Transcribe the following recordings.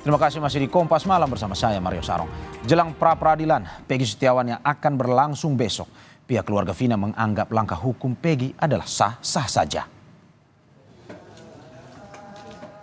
Terima kasih masih di Kompas Malam bersama saya Mario Sarong. Jelang pra-peradilan Peggy Setiawan yang akan berlangsung besok, pihak keluarga Vina menganggap langkah hukum Peggy adalah sah-sah saja.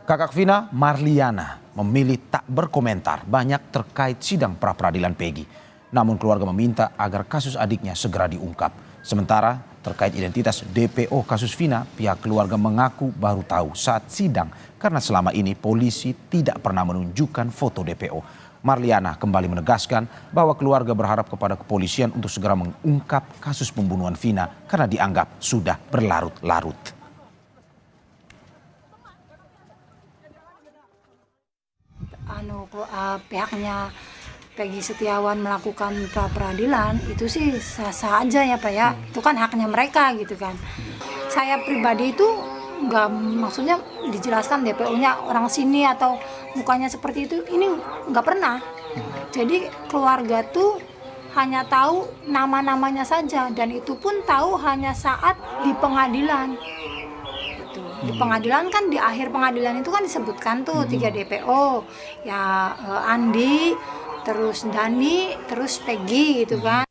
Kakak Vina, Marliana, memilih tak berkomentar banyak terkait sidang pra-peradilan Peggy. Namun keluarga meminta agar kasus adiknya segera diungkap. Sementara terkait identitas DPO kasus Vina, pihak keluarga mengaku baru tahu saat sidang karena selama ini polisi tidak pernah menunjukkan foto DPO. Marliana kembali menegaskan bahwa keluarga berharap kepada kepolisian untuk segera mengungkap kasus pembunuhan Vina karena dianggap sudah berlarut-larut. Pihaknya Peggy Setiawan melakukan pra-peradilan itu sih sah-sah aja ya Pak ya, itu kan haknya mereka gitu kan. Saya pribadi itu nggak, maksudnya dijelaskan DPO-nya orang sini atau mukanya seperti itu, ini nggak pernah. Jadi keluarga tuh hanya tahu nama-namanya saja, dan itu pun tahu hanya saat di pengadilan. Di pengadilan kan, di akhir pengadilan itu kan disebutkan tuh 3 DPO ya, Andi, terus Dani, terus Peggy gitu kan.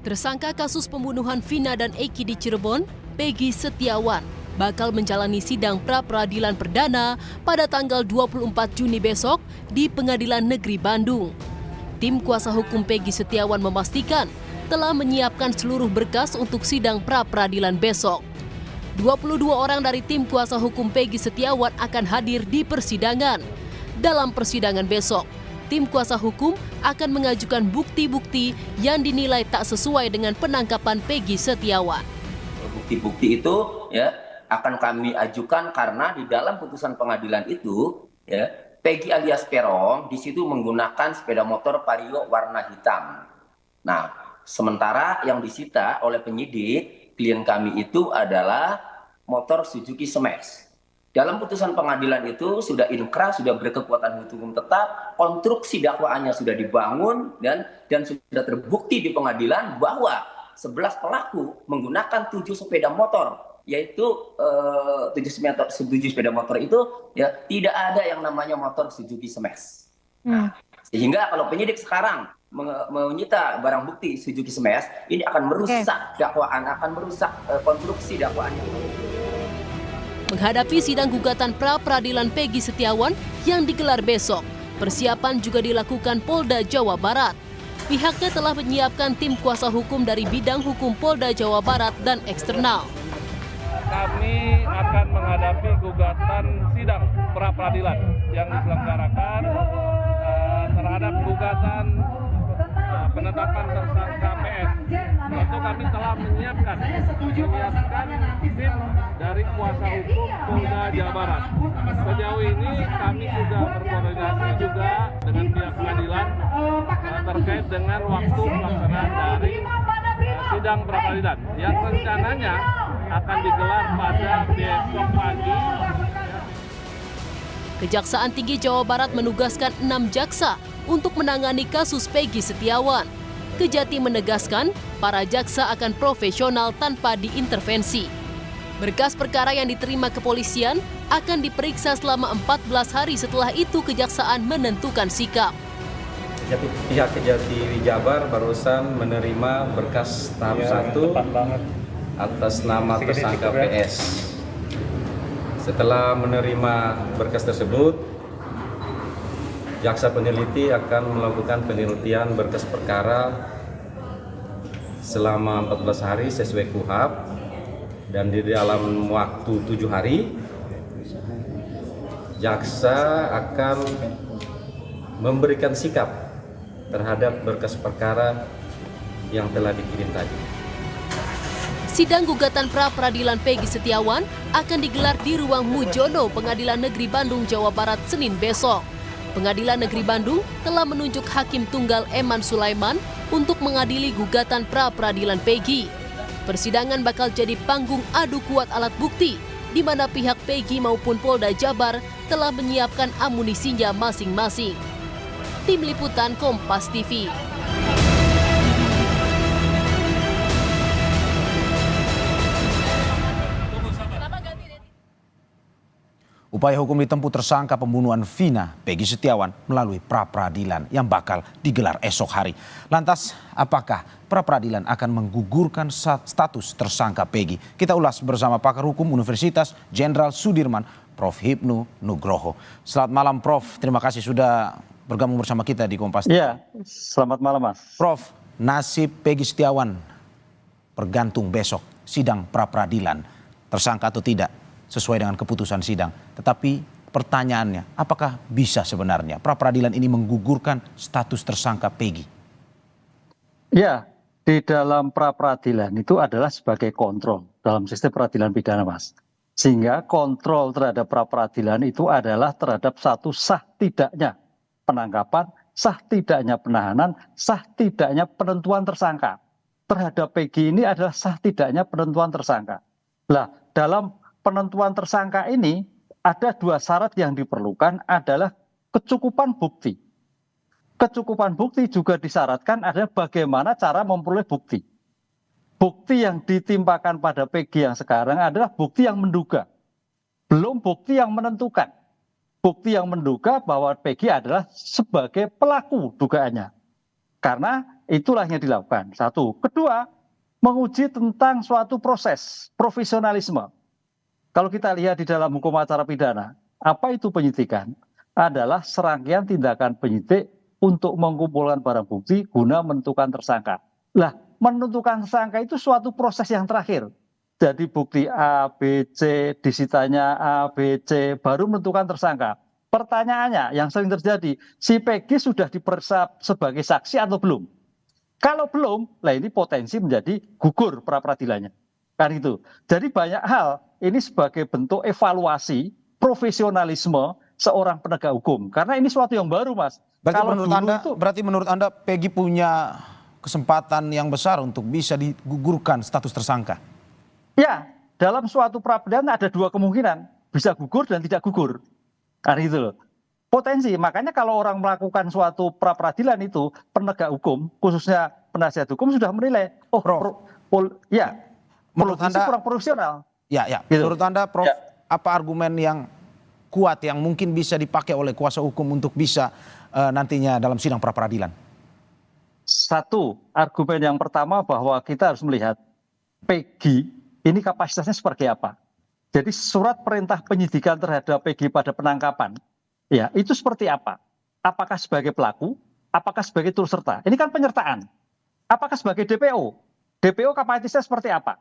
Tersangka kasus pembunuhan Vina dan Eki di Cirebon, Peggy Setiawan, bakal menjalani sidang pra-peradilan perdana pada tanggal 24 Juni besok di Pengadilan Negeri Bandung. Tim kuasa hukum Peggy Setiawan memastikan telah menyiapkan seluruh berkas untuk sidang pra-peradilan besok. 22 orang dari tim kuasa hukum Peggy Setiawan akan hadir di persidangan. Dalam persidangan besok, tim kuasa hukum akan mengajukan bukti-bukti yang dinilai tak sesuai dengan penangkapan Peggy Setiawan. Bukti-bukti itu ya akan kami ajukan karena di dalam putusan pengadilan itu ya, Peggy alias Peron di situ menggunakan sepeda motor Vario warna hitam. Nah, sementara yang disita oleh penyidik klien kami itu adalah motor Suzuki Smash. Dalam putusan pengadilan itu sudah inkrah, sudah berkekuatan hukum tetap, konstruksi dakwaannya sudah dibangun dan sudah terbukti di pengadilan bahwa 11 pelaku menggunakan 7 sepeda motor, yaitu 7 sepeda motor itu ya tidak ada yang namanya motor Suzuki Smash. Sehingga kalau penyidik sekarang menyita barang bukti Suzuki Smash, ini akan merusak dakwaan, akan merusak konstruksi dakwaan. Menghadapi sidang gugatan pra-peradilan Peggy Setiawan yang digelar besok, persiapan juga dilakukan Polda Jawa Barat. Pihaknya telah menyiapkan tim kuasa hukum dari bidang hukum Polda Jawa Barat dan eksternal. Kami akan menghadapi gugatan sidang pra-peradilan yang diselenggarakan terhadap gugatan penetapan tersangka PS. Tentu kami telah menyiapkan tim dari kuasa hukum Polda Jawa Barat. Sejauh ini kami sudah berkoordinasi juga dengan pihak pengadilan terkait dengan waktu pelaksanaan dari sidang pra-peradilan yang rencananya akan digelar pada besok pagi. Kejaksaan Tinggi Jawa Barat menugaskan 6 jaksa untuk menangani kasus Peggy Setiawan. Kejati menegaskan para jaksa akan profesional tanpa diintervensi. Berkas perkara yang diterima kepolisian akan diperiksa selama 14 hari, setelah itu kejaksaan menentukan sikap. Pihak Kejati Jabar barusan menerima berkas tahap 1 atas nama tersangka PS. Setelah menerima berkas tersebut, jaksa peneliti akan melakukan penelitian berkas perkara selama 14 hari sesuai KUHP, dan di dalam waktu 7 hari jaksa akan memberikan sikap terhadap berkas perkara yang telah dikirim tadi. Sidang gugatan pra-peradilan Peggy Setiawan akan digelar di Ruang Mujono, Pengadilan Negeri Bandung, Jawa Barat, Senin besok. Pengadilan Negeri Bandung telah menunjuk Hakim Tunggal Eman Sulaiman untuk mengadili gugatan pra-peradilan Peggy. Persidangan bakal jadi panggung adu kuat alat bukti, di mana pihak Peggy maupun Polda Jabar telah menyiapkan amunisinya masing-masing. Tim Liputan Kompas TV. Upaya hukum ditempuh tersangka pembunuhan Vina Peggy Setiawan melalui pra-peradilan yang bakal digelar esok hari. Lantas, apakah pra-peradilan akan menggugurkan status tersangka Peggy? Kita ulas bersama pakar hukum Universitas Jenderal Sudirman, Prof. Hipnu Nugroho. Selamat malam, Prof. Terima kasih sudah bergabung bersama kita di Kompas. Iya, selamat malam, Mas. Prof, nasib Peggy Setiawan bergantung besok sidang pra-peradilan, tersangka atau tidak, sesuai dengan keputusan sidang. Tetapi pertanyaannya, apakah bisa sebenarnya pra-peradilan ini menggugurkan status tersangka Peggy? Ya, di dalam pra-peradilan itu adalah sebagai kontrol dalam sistem peradilan pidana, Mas. Sehingga kontrol terhadap pra-peradilan itu adalah terhadap satu sah tidaknya penangkapan, sah tidaknya penahanan, sah tidaknya penentuan tersangka. Terhadap Peggy ini adalah sah tidaknya penentuan tersangka. Nah, dalam penentuan tersangka ini ada dua syarat yang diperlukan adalah kecukupan bukti. Kecukupan bukti juga disyaratkan adalah bagaimana cara memperoleh bukti. Bukti yang ditimpakan pada Peggy yang sekarang adalah bukti yang menduga. Belum bukti yang menentukan. Bukti yang menduga bahwa Peggy adalah sebagai pelaku dugaannya. Karena itulah yang dilakukan. Satu. Kedua, menguji tentang suatu proses profesionalisme. Kalau kita lihat di dalam hukum acara pidana, apa itu penyidikan? Adalah serangkaian tindakan penyidik untuk mengumpulkan barang bukti guna menentukan tersangka. Lah, menentukan tersangka itu suatu proses yang terakhir. Jadi bukti A, B, C, disitanya A, B, C, baru menentukan tersangka. Pertanyaannya yang sering terjadi, si Peggy sudah diperiksa sebagai saksi atau belum? Kalau belum, lah ini potensi menjadi gugur pra-peradilannya. Kan itu. Jadi banyak hal ini sebagai bentuk evaluasi profesionalisme seorang penegak hukum. Karena ini suatu yang baru, Mas. Berarti menurut Anda Peggy punya kesempatan yang besar untuk bisa digugurkan status tersangka? Ya, dalam suatu pra-peradilan ada dua kemungkinan, bisa gugur dan tidak gugur. Kan itu loh. Potensi, makanya kalau orang melakukan suatu pra-peradilan itu, penegak hukum, khususnya penasihat hukum sudah menilai, oh, menurut Anda kurang profesional. Ya. Gitu. Menurut Anda, Prof, apa argumen yang kuat yang mungkin bisa dipakai oleh kuasa hukum untuk bisa nantinya dalam sidang pra-peradilan? Satu, argumen yang pertama bahwa kita harus melihat Peggy ini kapasitasnya seperti apa. Jadi surat perintah penyidikan terhadap Peggy pada penangkapan, ya itu seperti apa? Apakah sebagai pelaku? Apakah sebagai turut serta? Ini kan penyertaan. Apakah sebagai DPO? DPO kapasitasnya seperti apa?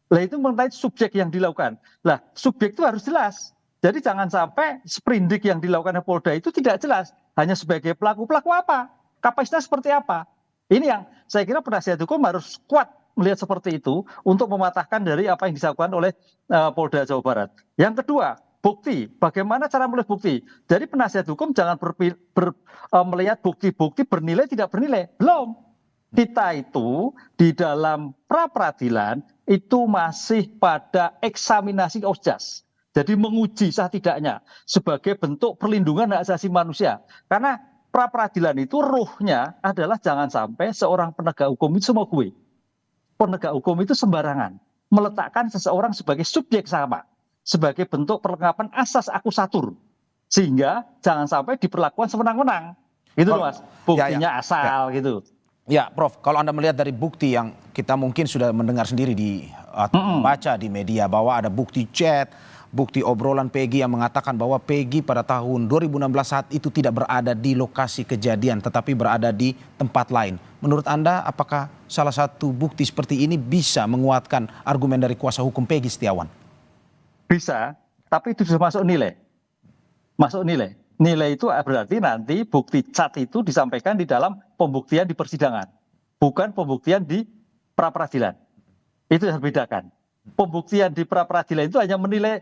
Lah itu mengenai subjek yang dilakukan. Lah subjek itu harus jelas. Jadi jangan sampai sprindik yang dilakukan oleh Polda itu tidak jelas. Hanya sebagai pelaku. Pelaku apa? Kapasitas seperti apa? Ini yang saya kira penasihat hukum harus kuat melihat seperti itu untuk mematahkan dari apa yang dilakukan oleh Polda Jawa Barat. Yang kedua, bukti. Bagaimana cara melihat bukti? Jadi penasihat hukum jangan melihat bukti-bukti bernilai tidak bernilai. Belum. Kita itu di dalam pra-peradilan itu masih pada eksaminasi osjas. Jadi menguji sah tidaknya sebagai bentuk perlindungan hak asasi manusia. Karena pra-peradilan itu ruhnya adalah jangan sampai seorang penegak hukum itu semua gue. Penegak hukum itu sembarangan. Meletakkan seseorang sebagai subjek sama. Sebagai bentuk perlengkapan asas akusatur. Sehingga jangan sampai diperlakukan semenang-menang. Gitu loh, Mas. Buktinya asal gitu. Ya, Prof, kalau Anda melihat dari bukti yang kita mungkin sudah mendengar sendiri baca di media bahwa ada bukti chat, bukti obrolan Peggy yang mengatakan bahwa Peggy pada tahun 2016 saat itu tidak berada di lokasi kejadian tetapi berada di tempat lain. Menurut Anda apakah salah satu bukti seperti ini bisa menguatkan argumen dari kuasa hukum Peggy Setiawan? Bisa, tapi itu sudah masuk nilai. Masuk nilai. Nilai itu berarti nanti bukti chat itu disampaikan di dalam pembuktian di persidangan. Bukan pembuktian di pra-peradilan. Itu yang bedakan. Pembuktian di pra-peradilan itu hanya menilai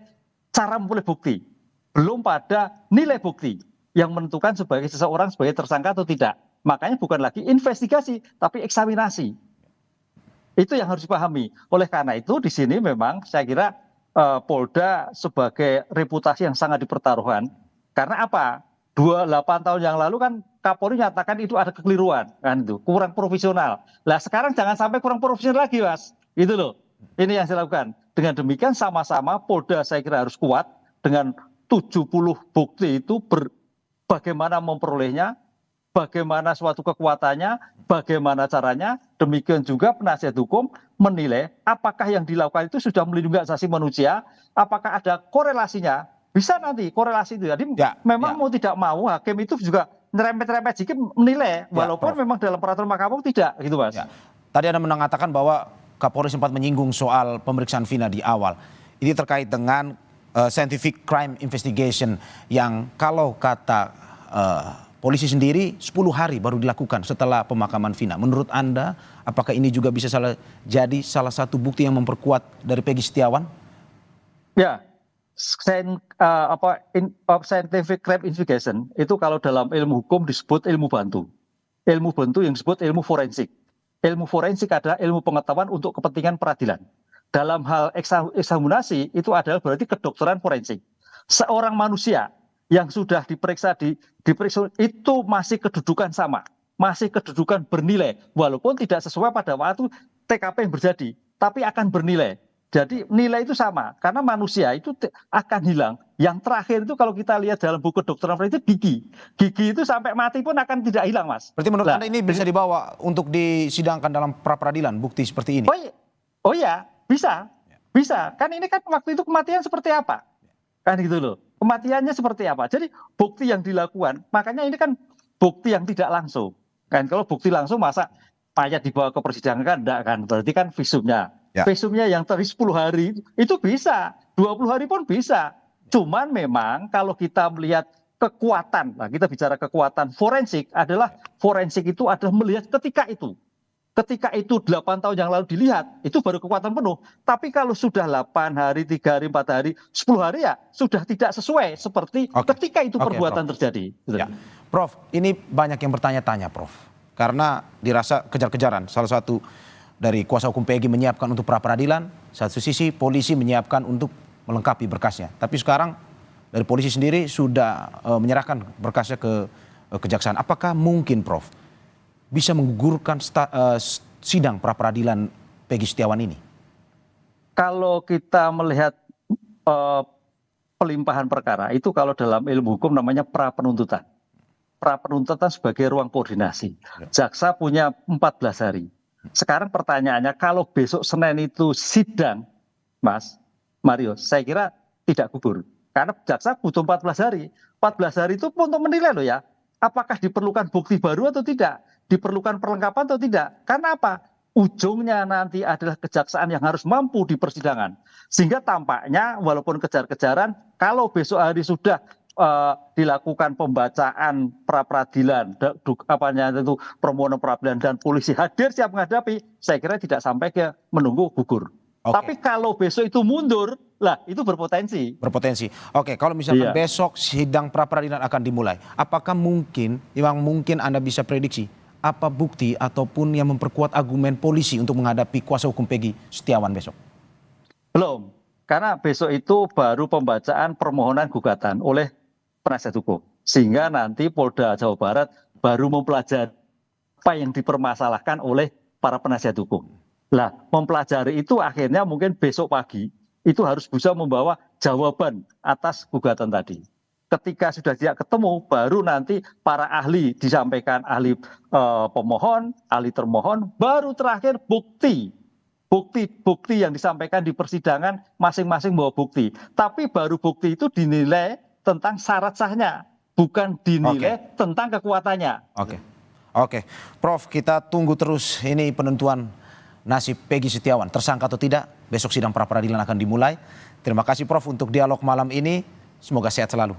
cara memperoleh bukti. Belum pada nilai bukti yang menentukan sebagai seseorang sebagai tersangka atau tidak. Makanya bukan lagi investigasi, tapi eksaminasi. Itu yang harus dipahami. Oleh karena itu di sini memang saya kira Polda sebagai reputasi yang sangat dipertaruhkan. Karena apa? 28 tahun yang lalu kan Kapolri nyatakan itu ada kekeliruan, kan itu kurang profesional. Lah sekarang jangan sampai kurang profesional lagi, Mas. Gitu loh. Ini yang saya lakukan. Dengan demikian sama-sama Polda saya kira harus kuat dengan 70 bukti itu bagaimana memperolehnya, bagaimana suatu kekuatannya, bagaimana caranya. Demikian juga penasihat hukum menilai apakah yang dilakukan itu sudah melindungi hak asasi manusia, apakah ada korelasinya. Bisa nanti korelasi itu. Jadi memang mau tidak mau hakim itu juga nyerempet-nyerempet sedikit menilai, walaupun memang dalam peraturan Mahkamah tidak gitu Mas. Ya. Tadi Anda mengatakan bahwa Kapolri sempat menyinggung soal pemeriksaan Vina di awal. Ini terkait dengan scientific crime investigation yang kalau kata polisi sendiri 10 hari baru dilakukan setelah pemakaman Vina. Menurut Anda, apakah ini juga bisa jadi salah satu bukti yang memperkuat dari Peggy Setiawan? Ya, scientific crime investigation itu kalau dalam ilmu hukum disebut ilmu bantu. Ilmu bantu yang disebut ilmu forensik. Ilmu forensik adalah ilmu pengetahuan untuk kepentingan peradilan. Dalam hal eksaminasi itu adalah berarti kedokteran forensik. Seorang manusia yang sudah diperiksa itu masih kedudukan sama, masih kedudukan bernilai, walaupun tidak sesuai pada waktu TKP yang terjadi, tapi akan bernilai. Jadi nilai itu sama, karena manusia itu akan hilang. Yang terakhir itu kalau kita lihat dalam buku kedokteran forensik gigi. Gigi itu sampai mati pun akan tidak hilang, Mas. Berarti menurut Anda ini bisa dibawa untuk disidangkan dalam pra-peradilan, bukti seperti ini? Oh iya, bisa. Bisa. Kan ini kan waktu itu kematian seperti apa? Kan gitu loh. Kematiannya seperti apa? Jadi bukti yang dilakukan, makanya ini kan bukti yang tidak langsung. Kan kalau bukti langsung masa mayat dibawa ke persidangan kan enggak kan? Berarti kan visumnya. Visumnya yang tadi 10 hari itu bisa, 20 hari pun bisa. Cuman memang kalau kita melihat kekuatan, nah kita bicara kekuatan forensik adalah forensik itu adalah melihat ketika itu. Ketika itu 8 tahun yang lalu dilihat, itu baru kekuatan penuh. Tapi kalau sudah 8 hari, 3 hari, 4 hari, 10 hari ya sudah tidak sesuai seperti ketika itu perbuatan terjadi. Ya. Prof, ini banyak yang bertanya-tanya Prof. Karena dirasa kejar-kejaran. Salah satu dari kuasa hukum Peggy menyiapkan untuk pra-peradilan, satu sisi polisi menyiapkan untuk melengkapi berkasnya. Tapi sekarang dari polisi sendiri sudah menyerahkan berkasnya ke kejaksaan. Apakah mungkin Prof bisa menggugurkan sidang pra-peradilan Peggy Setiawan ini? Kalau kita melihat pelimpahan perkara itu kalau dalam ilmu hukum namanya pra-penuntutan. Pra-penuntutan sebagai ruang koordinasi. Jaksa punya 14 hari. Sekarang pertanyaannya kalau besok Senin itu sidang, Mas Mario, saya kira tidak gugur. Karena jaksa butuh 14 hari. 14 hari itu untuk menilai loh ya. Apakah diperlukan bukti baru atau tidak? Diperlukan perlengkapan atau tidak? Karena apa? Ujungnya nanti adalah kejaksaan yang harus mampu di persidangan. Sehingga tampaknya walaupun kejar-kejaran, kalau besok hari sudah dilakukan pembacaan pra-peradilan, itu permohonan pra-peradilan dan polisi hadir siap menghadapi, saya kira tidak sampai ke menunggu gugur. Tapi kalau besok itu mundur, lah itu berpotensi. Berpotensi. Oke, kalau misalkan besok sidang pra-peradilan akan dimulai, apakah mungkin Anda bisa prediksi apa bukti ataupun yang memperkuat argumen polisi untuk menghadapi kuasa hukum Peggy Setiawan besok? Belum, karena besok itu baru pembacaan permohonan gugatan oleh penasihat hukum. Sehingga nanti Polda Jawa Barat baru mempelajari apa yang dipermasalahkan oleh para penasihat hukum. Lah, mempelajari itu akhirnya mungkin besok pagi itu harus bisa membawa jawaban atas gugatan tadi. Ketika sudah tidak ketemu, baru nanti para ahli disampaikan, ahli pemohon, ahli termohon, baru terakhir bukti yang disampaikan di persidangan masing-masing bawa bukti. Tapi baru bukti itu dinilai tentang syarat sahnya, bukan dinilai tentang kekuatannya. Oke. Prof, kita tunggu terus ini penentuan nasib Peggy Setiawan, tersangka atau tidak. Besok sidang pra-peradilan akan dimulai. Terima kasih Prof untuk dialog malam ini. Semoga sehat selalu.